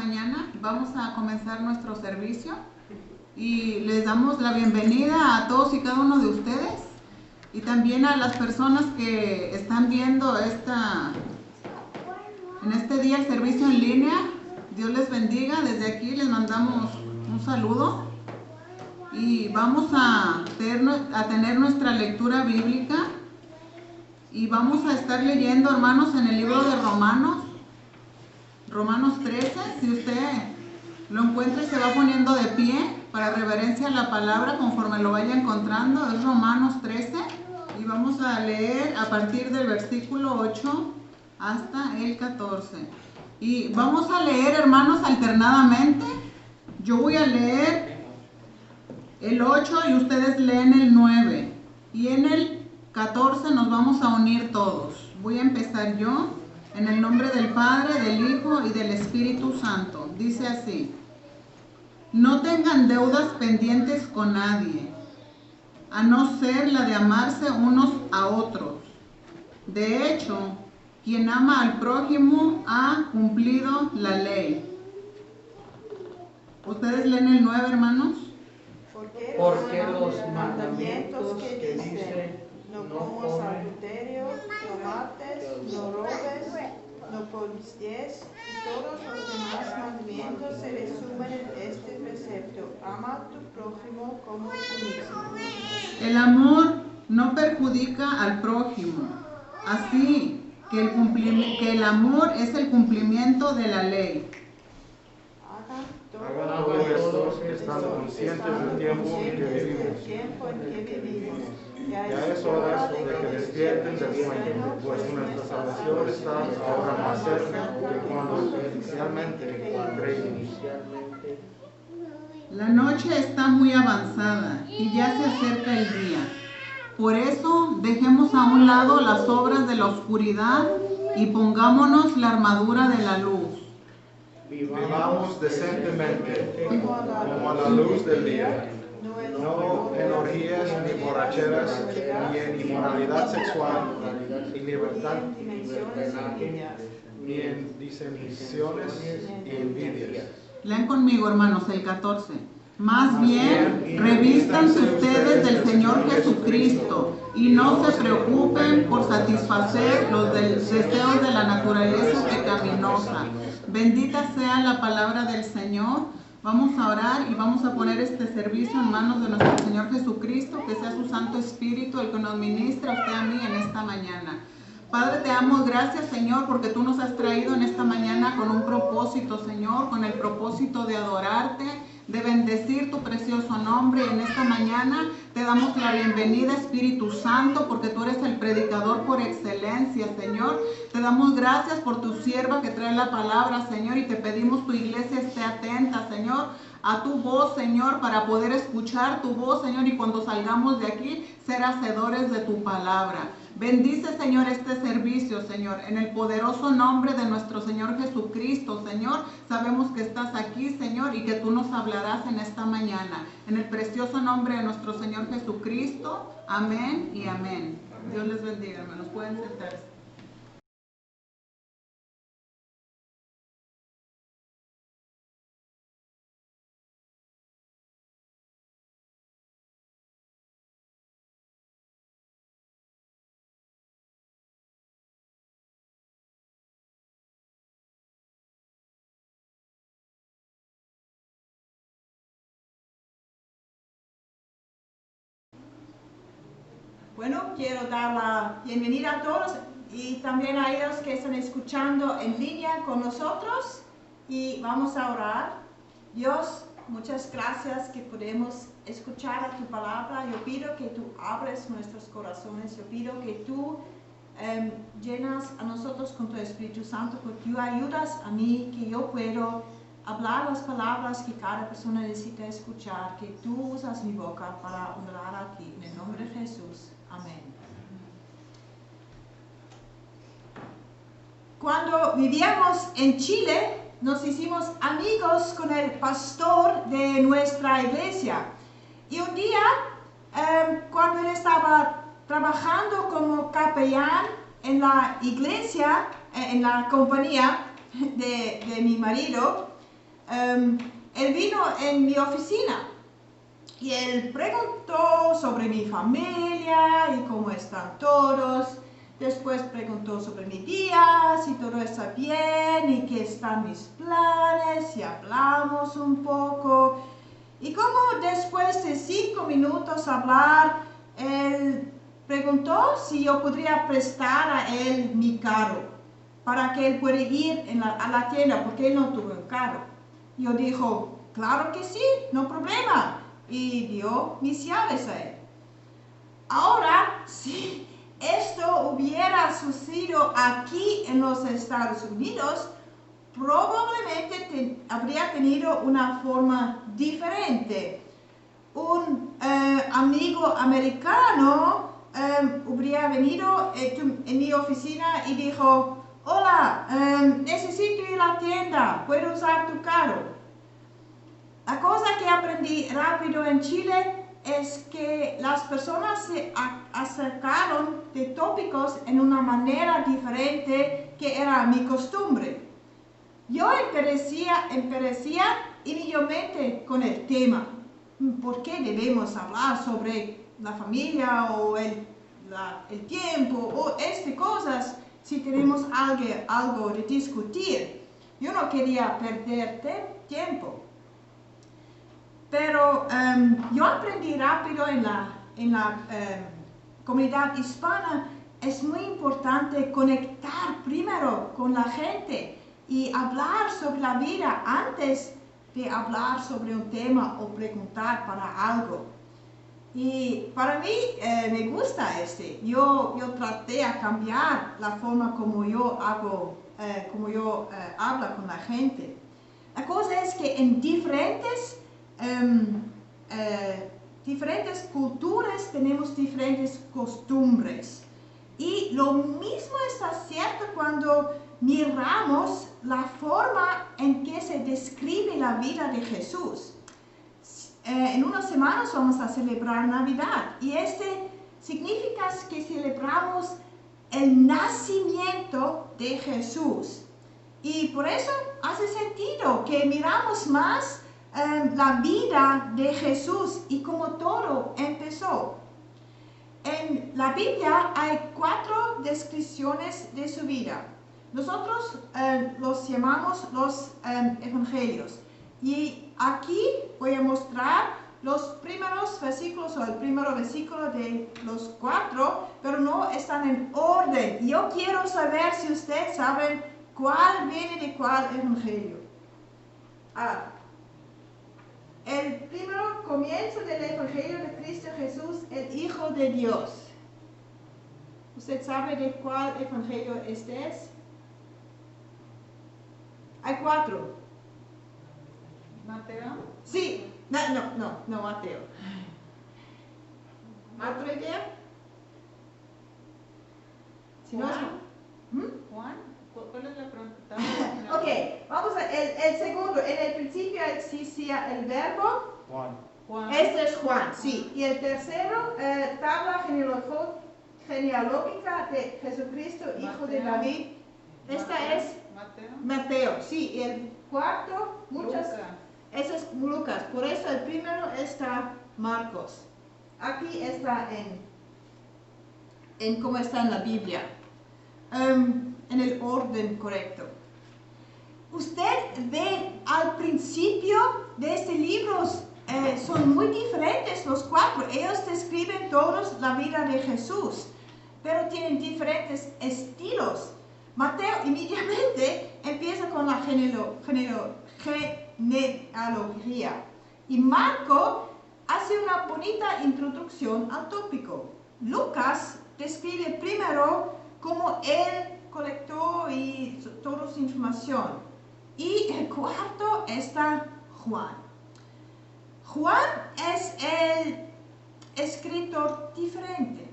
mañana. Vamos a comenzar nuestro servicio y les damos la bienvenida a todos y cada uno de ustedes y también a las personas que están viendo en este día el servicio en línea. Dios les bendiga. Desde aquí les mandamos un saludo y vamos a tener nuestra lectura bíblica y vamos a estar leyendo, hermanos, en el libro de Romanos 13. Si usted lo encuentra y se va poniendo de pie para reverencia a la palabra conforme lo vaya encontrando, es Romanos 13 y vamos a leer a partir del versículo 8 hasta el 14. Y vamos a leer, hermanos, alternadamente. Yo voy a leer el 8 y ustedes leen el 9. Y en el 14 nos vamos a unir todos. Voy a empezar yo. En el nombre del Padre, del Hijo y del Espíritu Santo. Dice así: no tengan deudas pendientes con nadie, a no ser la de amarse unos a otros. De hecho, quien ama al prójimo ha cumplido la ley. ¿Ustedes leen el 9, hermanos? Porque los mandamientos que dicen: no comas adulterio, no mates, no robes, no codicies, y todos los demás mandamientos se resumen en este precepto: ama a tu prójimo como a ti mismo. El amor no perjudica al prójimo, así que el amor es el cumplimiento de la ley. Hagan todo esto estando conscientes del tiempo en que vivimos. Ya es hora de que despierten del sueño, pues nuestra salvación está ahora más cerca que cuando inicialmente creímos. La noche está muy avanzada y ya se acerca el día. Por eso dejemos a un lado las obras de la oscuridad y pongámonos la armadura de la luz. Vivamos decentemente, como a la luz del día, no en orgías ni borracheras, ni en inmoralidad sexual, ni libertad, ni en disensiones y envidias. Lean conmigo, hermanos, el 14. Más bien, revístanse ustedes del Señor Jesucristo y no se preocupen por satisfacer los deseos de la naturaleza pecaminosa. Bendita sea la palabra del Señor. Vamos a orar y vamos a poner este servicio en manos de nuestro Señor Jesucristo, que sea su Santo Espíritu el que nos ministra a usted, a mí, en esta mañana. Padre, te damos gracias, Señor, porque tú nos has traído en esta mañana con un propósito, Señor, con el propósito de adorarte, de bendecir tu precioso nombre. En esta mañana te damos la bienvenida, Espíritu Santo, porque tú eres el predicador por excelencia, Señor. Te damos gracias por tu sierva que trae la palabra, Señor, y te pedimos tu iglesia esté atenta, Señor, a tu voz, Señor, para poder escuchar tu voz, Señor, y cuando salgamos de aquí, ser hacedores de tu palabra. Bendice, Señor, este servicio, Señor, en el poderoso nombre de nuestro Señor Jesucristo, Señor. Sabemos que estás aquí, Señor, y que tú nos hablarás en esta mañana. En el precioso nombre de nuestro Señor Jesucristo. Amén y amén. Dios les bendiga, hermanos. Pueden sentarse. Bueno, quiero dar la bienvenida a todos y también a ellos que están escuchando en línea con nosotros, y vamos a orar. Dios, muchas gracias que podemos escuchar a tu palabra. Yo pido que tú abres nuestros corazones, yo pido que tú llenas a nosotros con tu Espíritu Santo, porque tú ayudas a mí, que yo puedo hablar las palabras que cada persona necesita escuchar, que tú usas mi boca para honrar a ti. En el nombre de Jesús. Amén. Cuando vivíamos en Chile, nos hicimos amigos con el pastor de nuestra iglesia. Y un día, cuando él estaba trabajando como capellán en la iglesia, en la compañía de mi marido, él vino en mi oficina y él preguntó sobre mi familia y cómo están todos. Después preguntó sobre mi día, si todo está bien y qué están mis planes, y hablamos un poco. Y como después de 5 minutos hablar, él preguntó si yo podría prestar a él mi carro para que él pueda ir a la tienda, porque él no tuvo un carro. Yo dijo, claro que sí, no problema, y dio mis llaves a él. Ahora, si esto hubiera sucedido aquí en los Estados Unidos, probablemente habría tenido una forma diferente. Un amigo americano hubiera venido en mi oficina y dijo, hola, necesito ir a la tienda, ¿puedo usar tu carro? La cosa que aprendí rápido en Chile es que las personas se acercaron de tópicos en una manera diferente que era mi costumbre. Yo empecía inmediatamente con el tema. ¿Por qué debemos hablar sobre la familia o el tiempo o estas cosas si tenemos algo de discutir? Yo no quería perder tiempo. Pero yo aprendí rápido en la comunidad hispana, es muy importante conectar primero con la gente y hablar sobre la vida antes de hablar sobre un tema o preguntar para algo. Y para mí me gusta yo traté de cambiar la forma como yo hablo con la gente. La cosa es que en diferentes culturas tenemos diferentes costumbres. Y lo mismo está cierto cuando miramos la forma en que se describe la vida de Jesús. En unas semanas vamos a celebrar Navidad y significa que celebramos el nacimiento de Jesús. Y por eso hace sentido que miramos más la vida de Jesús y cómo todo empezó. En la Biblia hay 4 descripciones de su vida. Nosotros los llamamos los evangelios. Y aquí voy a mostrar los primeros versículos o el primer versículo de los 4, pero no están en orden. Yo quiero saber si ustedes saben cuál viene de cuál evangelio. El primero comienzo del Evangelio de Cristo Jesús, el Hijo de Dios. ¿Usted sabe de cuál Evangelio este es? Hay 4. Mateo. Sí, no, Mateo. ¿Otra idea? Si no, Juan. ¿Cuál es la pregunta? Ok, vamos a el segundo. En el principio existía el verbo. Juan. Este es Juan, sí. Y el tercero, tabla genealógica de Jesucristo, hijo de David. Esta es Mateo, sí. Y el cuarto, ese es Lucas. Por eso el primero está Marcos. Aquí está en cómo está en la Biblia. En el orden correcto. Usted ve al principio de este libro, son muy diferentes los 4. Ellos describen todos la vida de Jesús, pero tienen diferentes estilos. Mateo inmediatamente empieza con la genealogía y Marco hace una bonita introducción al tópico. Lucas describe primero cómo él colectó y toda su información. Y el cuarto está Juan. Juan es el escritor diferente.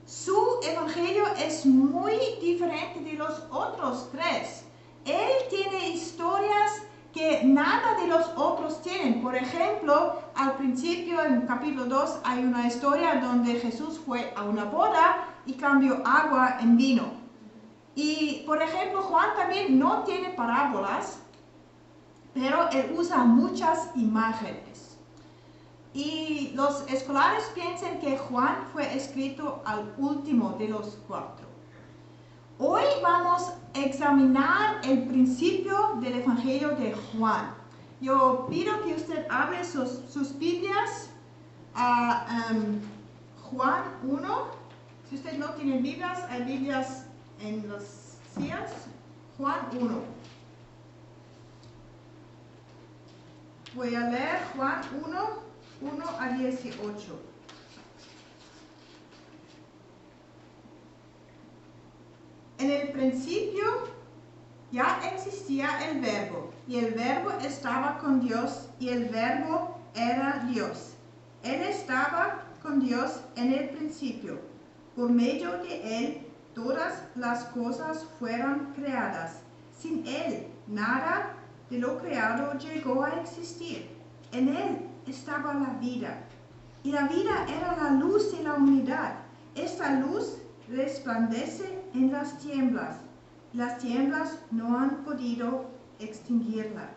Su evangelio es muy diferente de los otros 3. Él tiene historias que nada de los otros tienen. Por ejemplo, al principio en capítulo 2 hay una historia donde Jesús fue a una boda y cambió agua en vino. Y por ejemplo, Juan también no tiene parábolas, pero él usa muchas imágenes. Y los escolares piensan que Juan fue escrito al último de los 4. Hoy vamos a examinar el principio del Evangelio de Juan. Yo pido que usted abra sus Biblias a Juan 1. Si usted no tiene Biblias, hay Biblias en las sillas. Juan 1. Voy a leer Juan 1 a 18. En el principio ya existía el Verbo, y el Verbo estaba con Dios, y el Verbo era Dios. Él estaba con Dios en el principio. Por medio de Él, todas las cosas fueron creadas. Sin Él, nada de lo creado llegó a existir. En Él estaba la vida, y la vida era la luz de la humanidad. Esta luz resplandece en las tinieblas. Las tinieblas no han podido extinguirla.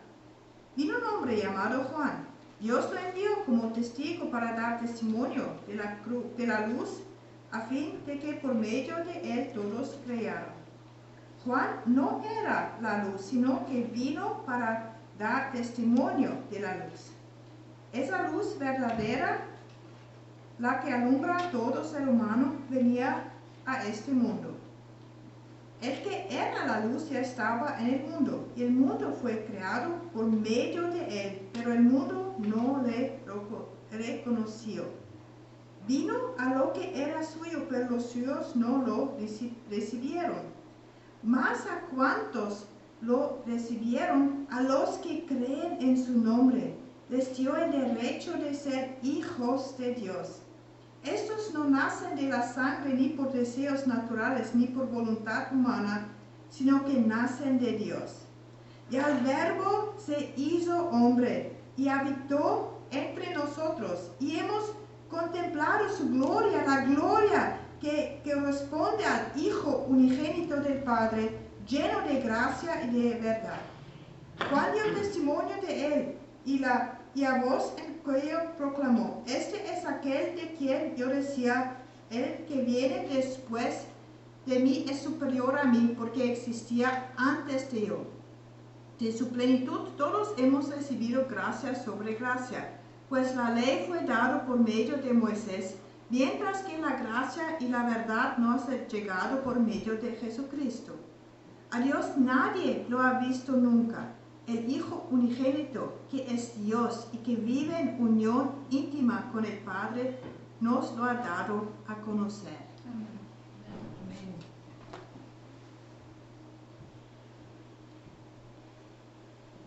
Vino un hombre llamado Juan. Dios lo envió como testigo para dar testimonio de la luz, a fin de que por medio de él todos creyeran. Juan no era la luz, sino que vino para dar testimonio de la luz. Esa luz verdadera, la que alumbra a todo ser humano, venía a este mundo. El que era la luz ya estaba en el mundo, y el mundo fue creado por medio de él, pero el mundo no le reconoció. Vino a lo que era suyo, pero los suyos no lo recibieron. Mas a cuantos lo recibieron, a los que creen en su nombre, les dio el derecho de ser hijos de Dios. Estos no nacen de la sangre ni por deseos naturales ni por voluntad humana, sino que nacen de Dios. Y el Verbo se hizo hombre y habitó entre nosotros, y hemos contemplado su gloria, la gloria que corresponde al Hijo unigénito del Padre, lleno de gracia y de verdad. Juan dio testimonio de él, y a voz en cuello proclamó: este es aquel de quien yo decía, el que viene después de mí es superior a mí, porque existía antes de yo. De su plenitud todos hemos recibido gracia sobre gracia, pues la ley fue dada por medio de Moisés, mientras que la gracia y la verdad nos han llegado por medio de Jesucristo. A Dios nadie lo ha visto nunca. El Hijo unigénito, que es Dios y que vive en unión íntima con el Padre, nos lo ha dado a conocer. Amén.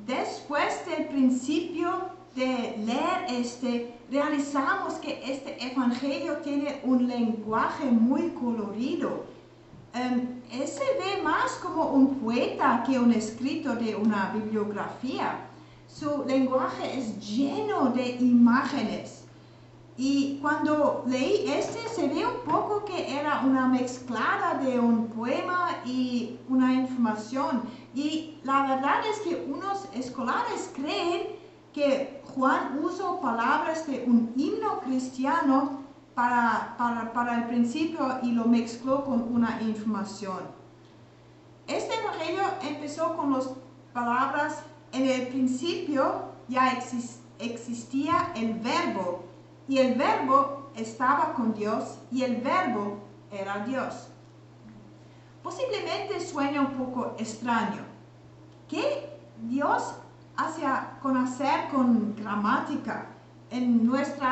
Después del principio de leer realizamos que este evangelio tiene un lenguaje muy colorido. Se ve más como un poeta que un escrito de una bibliografía. Su lenguaje es lleno de imágenes. Y cuando leí se ve un poco que era una mezclada de un poema y una información. Y la verdad es que unos escolares creen que Juan usó palabras de un himno cristiano para el principio y lo mezcló con una información. Este evangelio empezó con las palabras: en el principio ya existía el Verbo, y el Verbo estaba con Dios, y el Verbo era Dios. Posiblemente suene un poco extraño. ¿Qué Dios hace conocer con gramática? En nuestro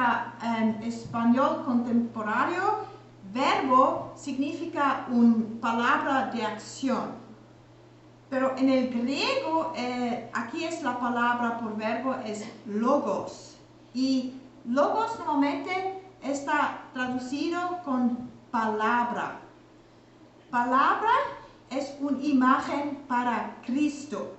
español contemporáneo, verbo significa una palabra de acción. Pero en el griego, aquí es la palabra por verbo, es logos. Y logos normalmente está traducido con palabra. Palabra es una imagen para Cristo.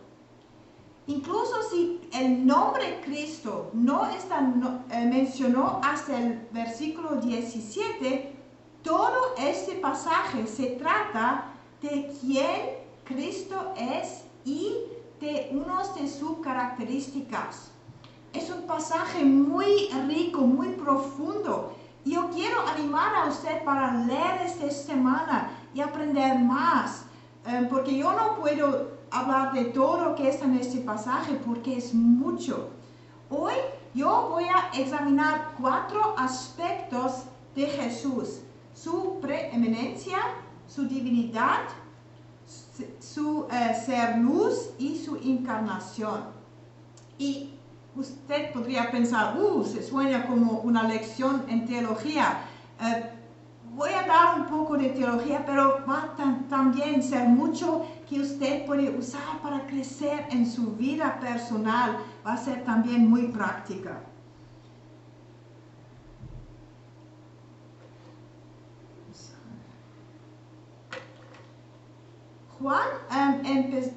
Incluso si el nombre Cristo no está mencionado hasta el versículo 17, todo este pasaje se trata de quién Cristo es y de unas de sus características. Es un pasaje muy rico, muy profundo. Yo quiero animar a usted para leer esta semana y aprender más, porque yo no puedo hablar de todo lo que está en este pasaje, porque es mucho. Hoy yo voy a examinar 4 aspectos de Jesús: su preeminencia, su divinidad, su ser luz y su encarnación. Y usted podría pensar, se suena como una lección en teología. Voy a dar un poco de teología, pero va a también ser mucho que usted puede usar para crecer en su vida personal. Va a ser también muy práctica. Juan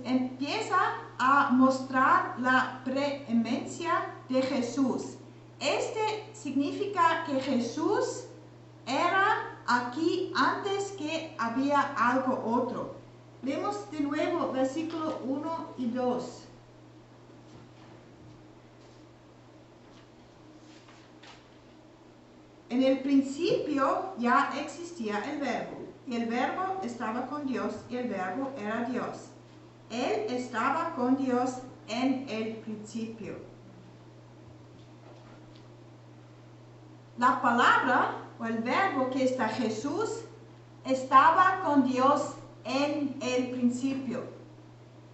empieza a mostrar la preeminencia de Jesús. Este significa que Jesús era aquí antes que había algo otro. Leemos de nuevo versículo 1 y 2. En el principio ya existía el Verbo, y el Verbo estaba con Dios, y el Verbo era Dios. Él estaba con Dios en el principio. La palabra o el Verbo que está Jesús estaba con Dios en el principio.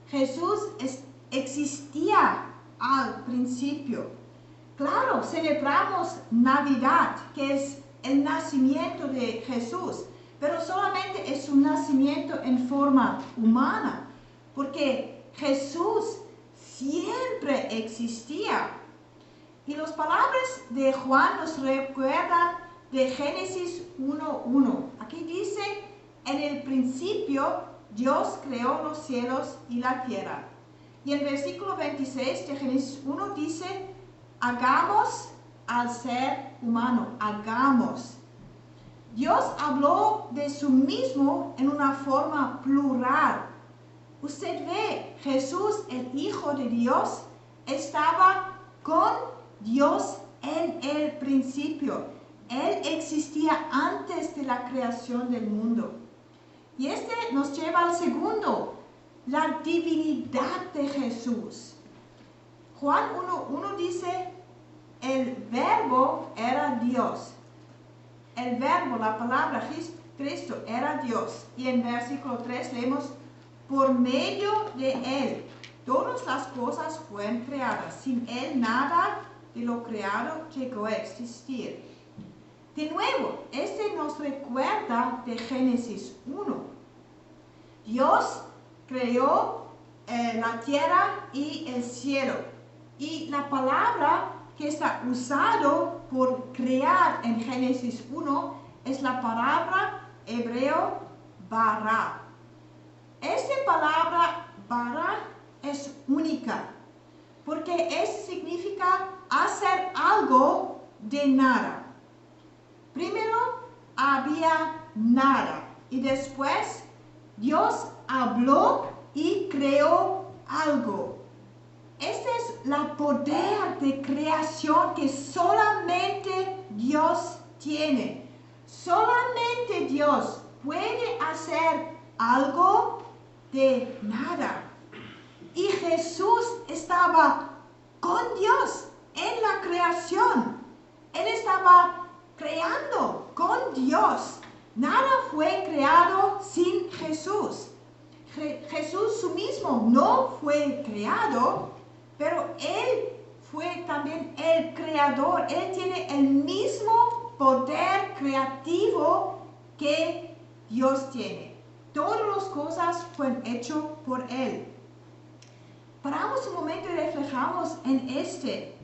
Jesús existía al principio. Claro, celebramos Navidad, que es el nacimiento de Jesús, pero solamente es un nacimiento en forma humana, porque Jesús siempre existía. Y las palabras de Juan nos recuerdan de Génesis 1:1. Aquí dice, en el principio Dios creó los cielos y la tierra. Y en el versículo 26 de Génesis 1 dice, hagamos al ser humano, hagamos. Dios habló de sí mismo en una forma plural. Usted ve, Jesús, el Hijo de Dios, estaba con Dios en el principio. Él existía antes de la creación del mundo. Y este nos lleva al segundo, la divinidad de Jesús. Juan 1:1 dice, el Verbo era Dios. El Verbo, la palabra Cristo, era Dios. Y en versículo 3 leemos, por medio de Él, todas las cosas fueron creadas. Sin Él, nada de lo creado llegó a existir. De nuevo, este nos recuerda de Génesis 1. Dios creó la tierra y el cielo. Y la palabra que está usado por crear en Génesis 1 es la palabra hebreo bara. Esta palabra bara es única, porque significa hacer algo de nada. Primero había nada y después Dios habló y creó algo. Este es el poder de creación que solamente Dios tiene. Solamente Dios puede hacer algo de nada. Y Jesús estaba con Dios en la creación. Él estaba creando con Dios. Nada fue creado sin Jesús. Jesús su mismo no fue creado, pero Él fue también el creador. Él tiene el mismo poder creativo que Dios tiene. Todas las cosas fueron hechas por Él. Paramos un momento y reflejamos en este.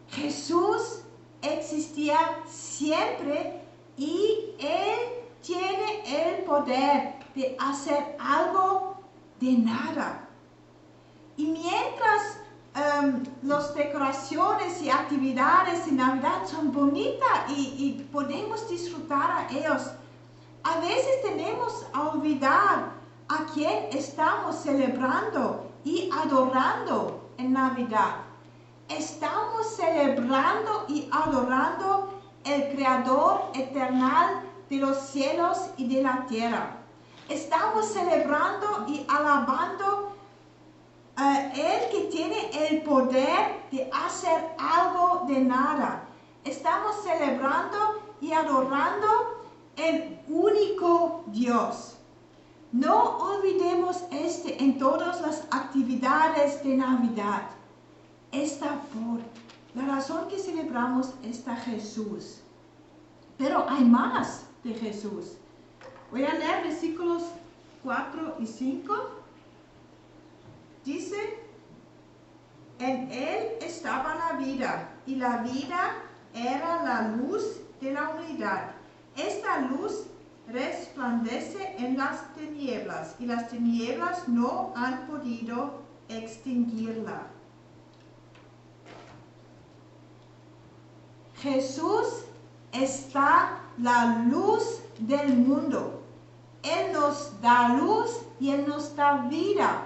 Jesús existía siempre y Él tiene el poder de hacer algo de nada. Y mientras las decoraciones y actividades de Navidad son bonitas y podemos disfrutar a ellos, a veces tenemos a olvidar a quién estamos celebrando y adorando en Navidad. Estamos celebrando y adorando el Creador eterno de los cielos y de la tierra. Estamos celebrando y alabando el que tiene el poder de hacer algo de nada. Estamos celebrando y adorando el único Dios. No olvidemos en todas las actividades de Navidad. La razón que celebramos está Jesús. Pero hay más de Jesús. Voy a leer versículos 4 y 5. Dice, en él estaba la vida, y la vida era la luz de la humanidad. Esta luz resplandece en las tinieblas, y las tinieblas no han podido extinguirla. Jesús está la luz del mundo. Él nos da luz y Él nos da vida.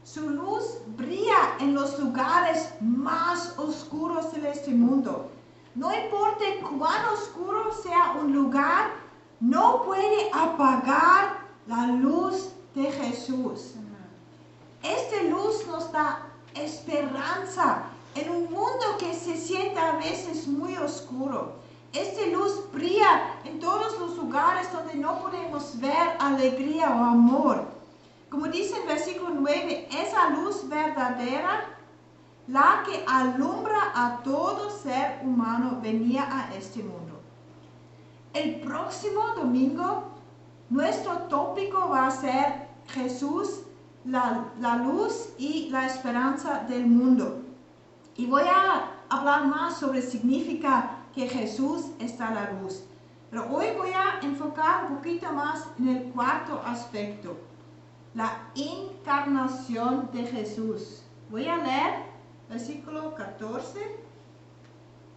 Su luz brilla en los lugares más oscuros de este mundo. No importa cuán oscuro sea un lugar, no puede apagar la luz de Jesús. Esta luz nos da esperanza en un mundo que se siente a veces muy oscuro. Esta luz brilla en todos los lugares donde no podemos ver alegría o amor. Como dice en versículo 9, esa luz verdadera, la que alumbra a todo ser humano, venía a este mundo. El próximo domingo, nuestro tópico va a ser Jesús, la luz y la esperanza del mundo. Y voy a hablar más sobre significa que Jesús está la luz. Pero hoy voy a enfocar un poquito más en el cuarto aspecto, la encarnación de Jesús. Voy a leer versículo 14.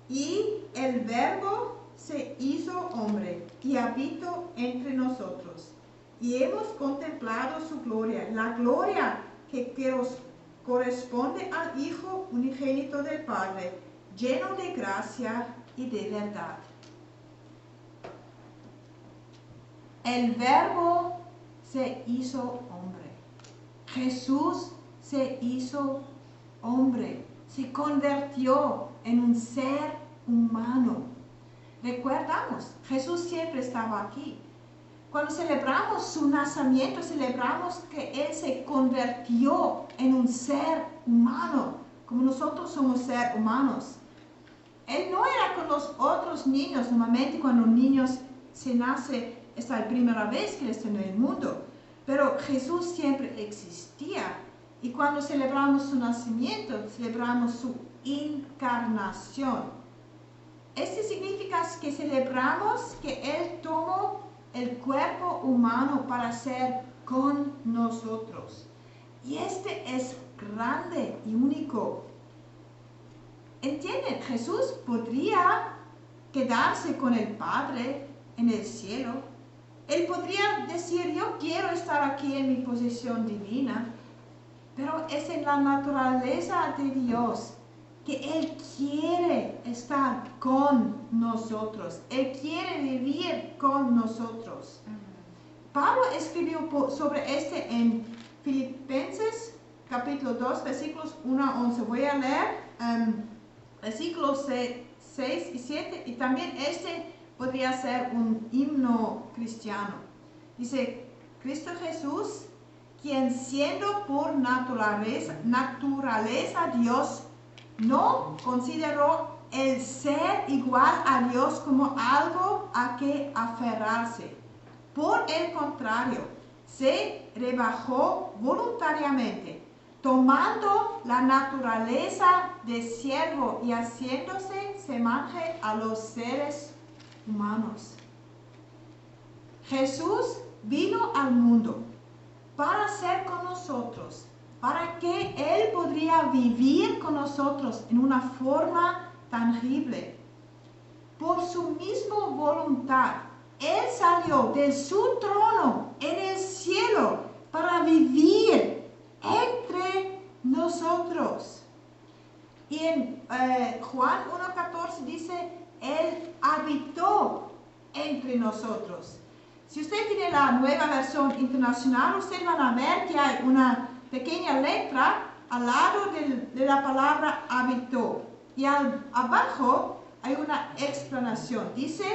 Y el Verbo se hizo hombre y habitó entre nosotros. Y hemos contemplado su gloria, la gloria que corresponde al Hijo unigénito del Padre, lleno de gracia y de verdad. El Verbo se hizo hombre. Jesús se hizo hombre. Se convirtió en un ser humano. Recordamos, Jesús siempre estaba aquí. Cuando celebramos su nacimiento, celebramos que Él se convirtió en un ser humano, como nosotros somos seres humanos. Él no era con los otros niños. Normalmente cuando un niño se nace, es la primera vez que está en el mundo. Pero Jesús siempre existía. Y cuando celebramos su nacimiento, celebramos su encarnación. Esto significa que celebramos que Él tomó el cuerpo humano para ser con nosotros. Y este es grande y único. ¿Entienden? Jesús podría quedarse con el Padre en el cielo. Él podría decir, yo quiero estar aquí en mi posición divina. Pero es en la naturaleza de Dios que Él quiere estar con nosotros. Él quiere vivir con nosotros. Pablo escribió sobre este en Filipenses capítulo 2, versículos 1 a 11. Voy a leer versículos 6 y 7. Y también este podría ser un himno cristiano. Dice, Cristo Jesús, quien siendo por naturaleza Dios, no consideró el ser igual a Dios como algo a que aferrarse. Por el contrario, se rebajó voluntariamente, tomando la naturaleza de siervo y haciéndose semejante a los seres humanos. Jesús vino al mundo para ser con nosotros, para que Él podría vivir con nosotros en una forma tangible. Por su misma voluntad, Él salió de su trono en el cielo para vivir entre nosotros. Y en Juan 1:14 dice, Él habitó entre nosotros. Si usted tiene la nueva versión internacional, usted van a ver que hay una pequeña letra al lado de la palabra habitó. Y abajo hay una explanación. Dice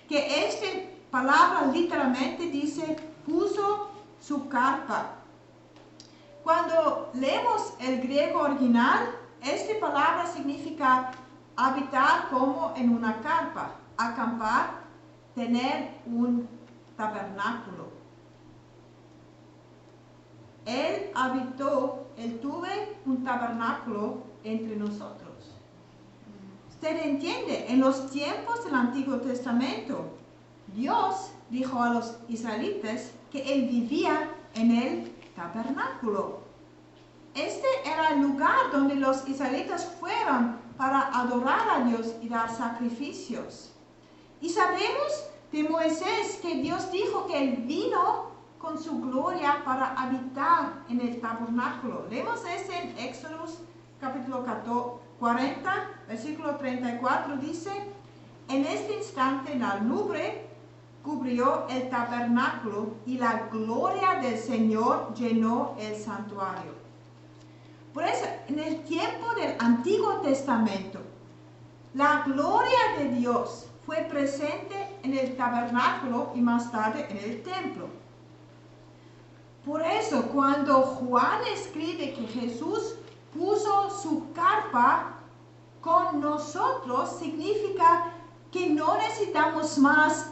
que esta palabra literalmente dice, puso su carpa. Cuando leemos el griego original, esta palabra significa habitar como en una carpa, acampar, tener un tabernáculo. Él habitó, Él tuve un tabernáculo entre nosotros. Usted entiende, en los tiempos del Antiguo Testamento, Dios dijo a los israelitas que Él vivía en el tabernáculo. Este era el lugar donde los israelitas fueron para adorar a Dios y dar sacrificios. Y sabemos de Moisés que Dios dijo que Él vino con su gloria para habitar en el tabernáculo. Leemos eso en Éxodos capítulo 40, versículo 34, dice, en este instante la nube cubrió el tabernáculo y la gloria del Señor llenó el santuario. Por eso, en el tiempo del Antiguo Testamento, la gloria de Dios fue presente en el tabernáculo y más tarde en el templo. Por eso, cuando Juan escribe que Jesús puso su carpa con nosotros, significa que no necesitamos más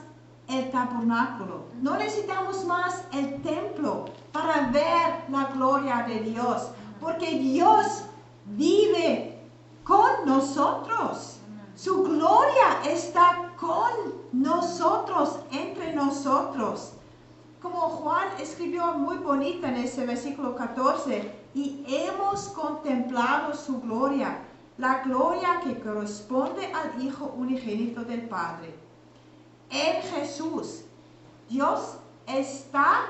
el tabernáculo, no necesitamos más el templo para ver la gloria de Dios, porque Dios vive con nosotros. Su gloria está con nosotros, entre nosotros. Como Juan escribió muy bonito en ese versículo 14, y hemos contemplado su gloria, la gloria que corresponde al Hijo unigénito del Padre. En Jesús, Dios está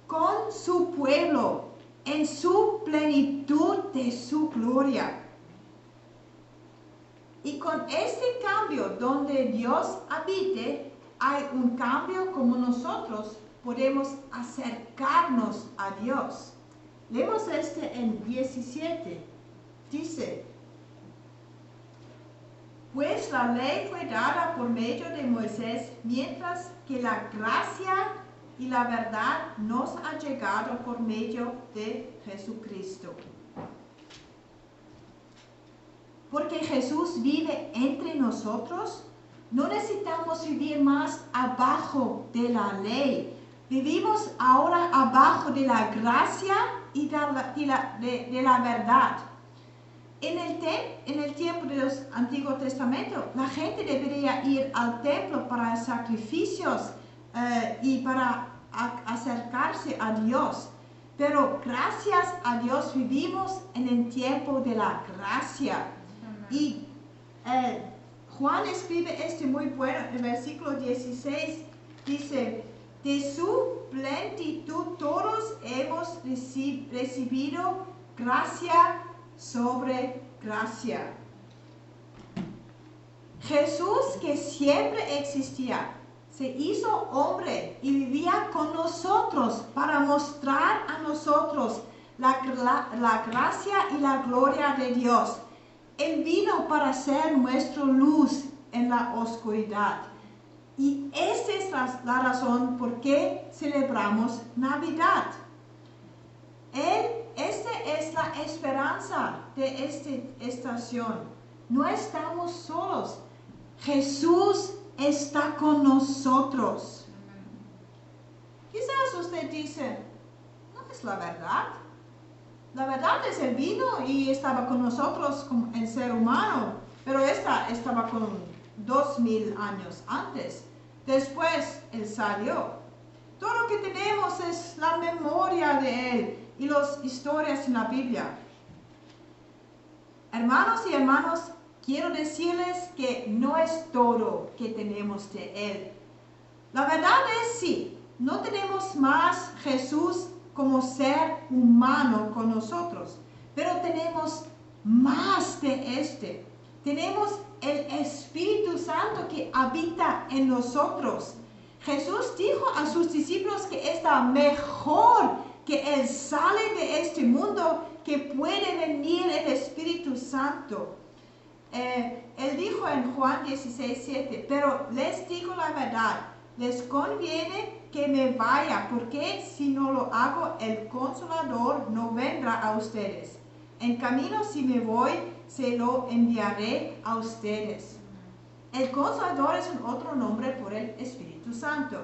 con su pueblo en su plenitud de su gloria. Y con este cambio donde Dios habite, hay un cambio como nosotros podemos acercarnos a Dios. Leemos en 17. Dice, pues la ley fue dada por medio de Moisés, mientras que la gracia y la verdad nos ha llegado por medio de Jesucristo. Porque Jesús vive entre nosotros, no necesitamos vivir más abajo de la ley. Vivimos ahora abajo de la gracia y de la verdad. En el tiempo del Antiguo Testamento, la gente debería ir al templo para sacrificios y para acercarse a Dios. Pero gracias a Dios vivimos en el tiempo de la gracia. Y Juan escribe muy bueno en el versículo 16, dice, de su plenitud todos hemos recibido gracia sobre gracia. Jesús, que siempre existía, se hizo hombre y vivía con nosotros para mostrar a nosotros la gracia y la gloria de Dios. Él vino para ser nuestra luz en la oscuridad. Y esta es la razón por qué celebramos Navidad. Esta es la esperanza de esta estación. No estamos solos. Jesús está con nosotros. Quizás usted dice, no es la verdad. La verdad es Él vino y estaba con nosotros como el ser humano, pero estaba con 2000 años antes. Después Él salió. Todo lo que tenemos es la memoria de Él y las historias en la Biblia. Hermanos y hermanas, quiero decirles que no es todo que tenemos de Él. La verdad es sí, no tenemos más Jesús como ser humano con nosotros, Pero tenemos más de este. Tenemos el Espíritu Santo que habita en nosotros. Jesús dijo a sus discípulos que está mejor que Él sale de este mundo, que puede venir el Espíritu Santo. Él dijo en Juan 16:7, pero les digo la verdad, les conviene que me vaya, porque si no lo hago, el Consolador no vendrá a ustedes. En camino, si me voy, se lo enviaré a ustedes. El Consolador es un otro nombre por el Espíritu Santo.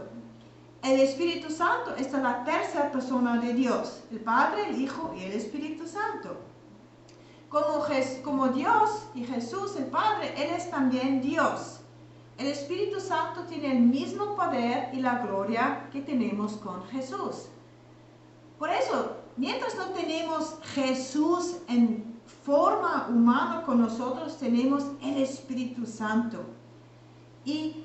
El Espíritu Santo es la tercera persona de Dios, el Padre, el Hijo y el Espíritu Santo. Como Dios y Jesús, el Padre, Él es también Dios. El Espíritu Santo tiene el mismo poder y la gloria que tenemos con Jesús. Por eso, mientras no tenemos Jesús en forma humana con nosotros, tenemos el Espíritu Santo. Y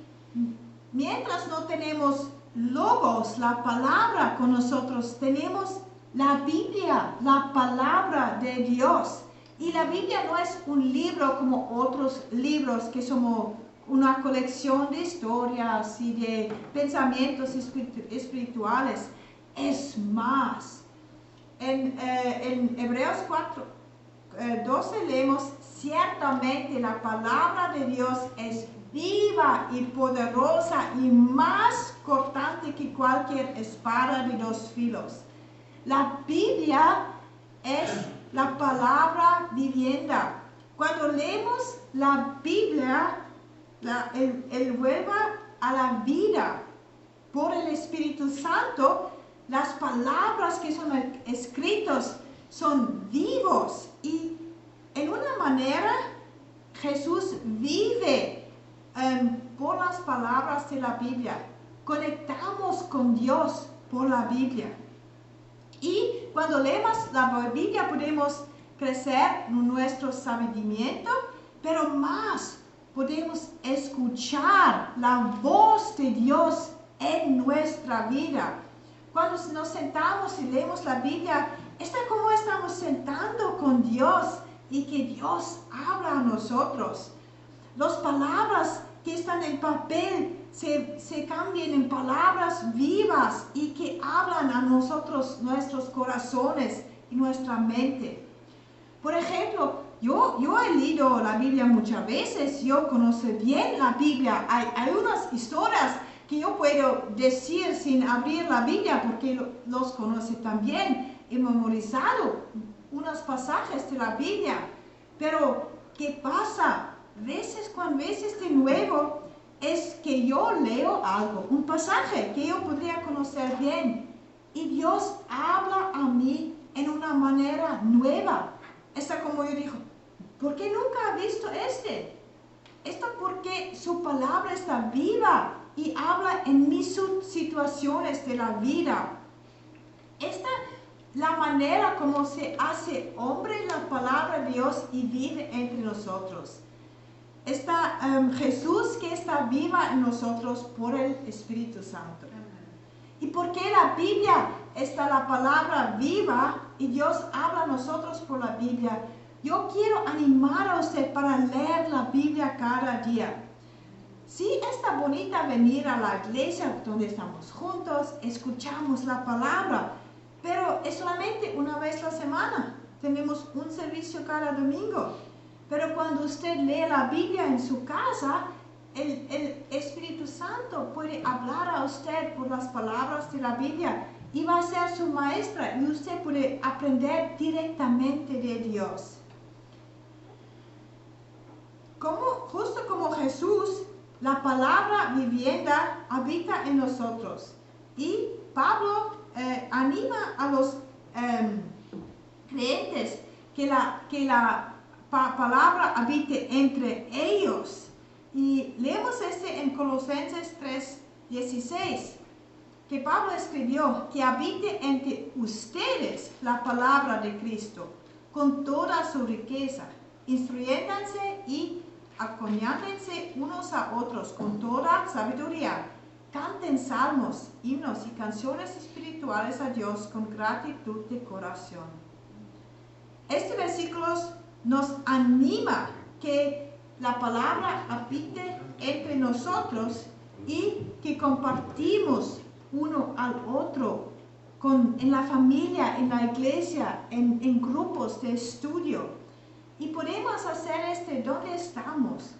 mientras no tenemos Logos, la palabra con nosotros, tenemos la Biblia, la palabra de Dios. Y la Biblia no es un libro como otros libros que son una colección de historias y de pensamientos espirituales. Es más. En Hebreos 4:12 leemos, ciertamente la palabra de Dios es viva y poderosa y más cortante que cualquier espada de 2 filos. La Biblia es la palabra vivienda. Cuando leemos la Biblia, Él vuelve a la vida por el Espíritu Santo. Las palabras que son escritas son vivos y en una manera Jesús vive por las palabras de la Biblia. Conectamos con Dios por la Biblia. Y cuando leemos la Biblia podemos crecer en nuestro sabimiento, pero más podemos escuchar la voz de Dios en nuestra vida. Cuando nos sentamos y leemos la Biblia, está como estamos sentando con Dios y que Dios habla a nosotros. Las palabras que están en papel se cambian en palabras vivas y que hablan a nosotros, nuestros corazones y nuestra mente. Por ejemplo, yo he leído la Biblia muchas veces, yo conozco bien la Biblia. Hay unas historias que yo puedo decir sin abrir la Biblia porque los conoce también. He memorizado unos pasajes de la Biblia. Pero, ¿qué pasa? Veces de nuevo es que yo leo algo, un pasaje que yo podría conocer bien y Dios habla a mí en una manera nueva. Está como yo digo, ¿por qué nunca he visto este? Esto porque su palabra está viva y habla en mis situaciones de la vida. Esta la manera como se hace hombre la palabra de Dios y vive entre nosotros. Está Jesús que está viva en nosotros por el Espíritu Santo. Y porque la Biblia está la palabra viva y Dios habla a nosotros por la Biblia, yo quiero animar a usted para leer la Biblia cada día. Sí, está bonita venir a la iglesia donde estamos juntos, escuchamos la palabra, pero es solamente una vez a la semana. Tenemos un servicio cada domingo. Pero cuando usted lee la Biblia en su casa, el Espíritu Santo puede hablar a usted por las palabras de la Biblia y va a ser su maestra y usted puede aprender directamente de Dios. Justo como Jesús, la palabra vivienda habita en nosotros. Y Pablo anima a los creyentes que la palabra habite entre ellos. Y leemos en Colosenses 3:16, que Pablo escribió, que habite entre ustedes la palabra de Cristo, con toda su riqueza, instruyéndanse y acompañándense unos a otros con toda sabiduría. Canten salmos, himnos y canciones espirituales a Dios con gratitud de corazón. este versículo nos anima que la palabra habite entre nosotros y que compartimos uno al otro en la familia, en la iglesia, en grupos de estudio. Y podemos hacer donde estamos.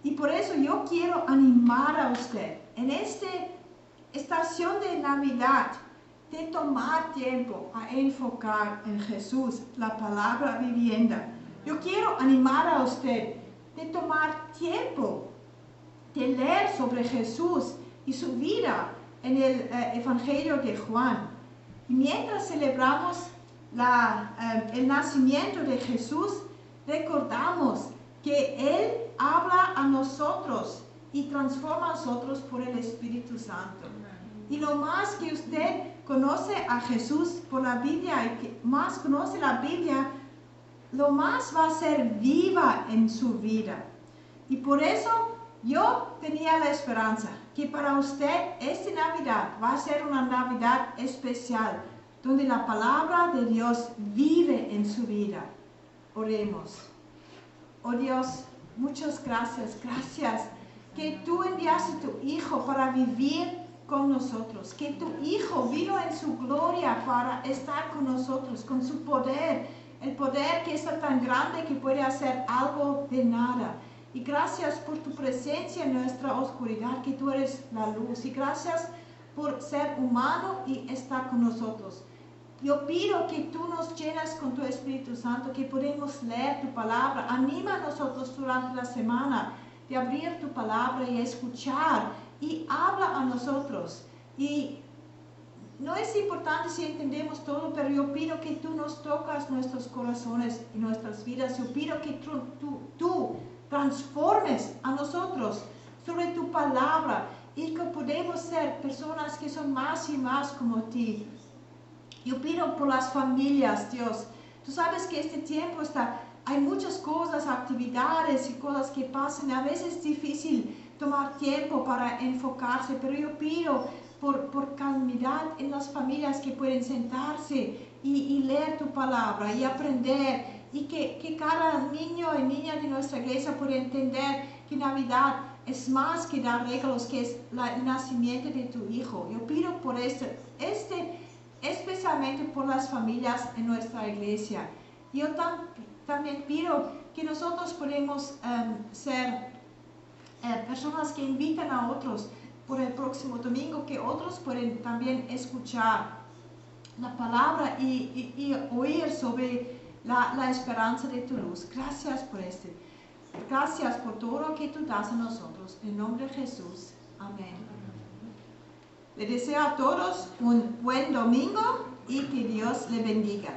Y por eso yo quiero animar a usted en esta estación de Navidad de tomar tiempo a enfocar en Jesús, la palabra vivienda. Yo quiero animar a usted de tomar tiempo de leer sobre Jesús y su vida en el Evangelio de Juan. Y mientras celebramos el nacimiento de Jesús, recordamos que Él habla a nosotros y transforma a nosotros por el Espíritu Santo. Y lo más que usted conoce a Jesús por la Biblia y que más conoce la Biblia, lo más va a ser viva en su vida. Y por eso yo tenía la esperanza que para usted esta Navidad va a ser una Navidad especial, donde la palabra de Dios vive en su vida. Oremos. Oh Dios, muchas gracias. Gracias que tú enviaste a tu Hijo para vivir con nosotros, que tu Hijo vino en su gloria para estar con nosotros, con su poder, el poder que es tan grande que puede hacer algo de nada. Y gracias por tu presencia en nuestra oscuridad, que tú eres la luz. Y gracias por ser humano y estar con nosotros. Yo pido que tú nos llenas con tu Espíritu Santo, que podamos leer tu palabra. Anima a nosotros durante la semana de abrir tu palabra y escuchar. Y habla a nosotros. Y no es importante si entendemos todo, pero yo pido que tú nos tocas nuestros corazones y nuestras vidas. Yo pido que tú transformes a nosotros sobre tu palabra y que podamos ser personas que son más y más como ti. Yo pido por las familias, Dios. Tú sabes que este tiempo hay muchas cosas, actividades y cosas que pasan. A veces es difícil tomar tiempo para enfocarse, pero yo pido por calmidad en las familias que pueden sentarse y leer tu palabra y aprender. Y que cada niño y niña de nuestra iglesia pueda entender que Navidad es más que dar regalos, que es el nacimiento de tu Hijo. Yo pido por especialmente por las familias en nuestra iglesia. Yo también pido que nosotros podemos ser personas que invitan a otros por el próximo domingo, que otros pueden también escuchar la palabra y oír sobre la esperanza de tu luz. Gracias por Gracias por todo lo que tú das a nosotros. En nombre de Jesús. Amén. Le deseo a todos un buen domingo y que Dios le bendiga.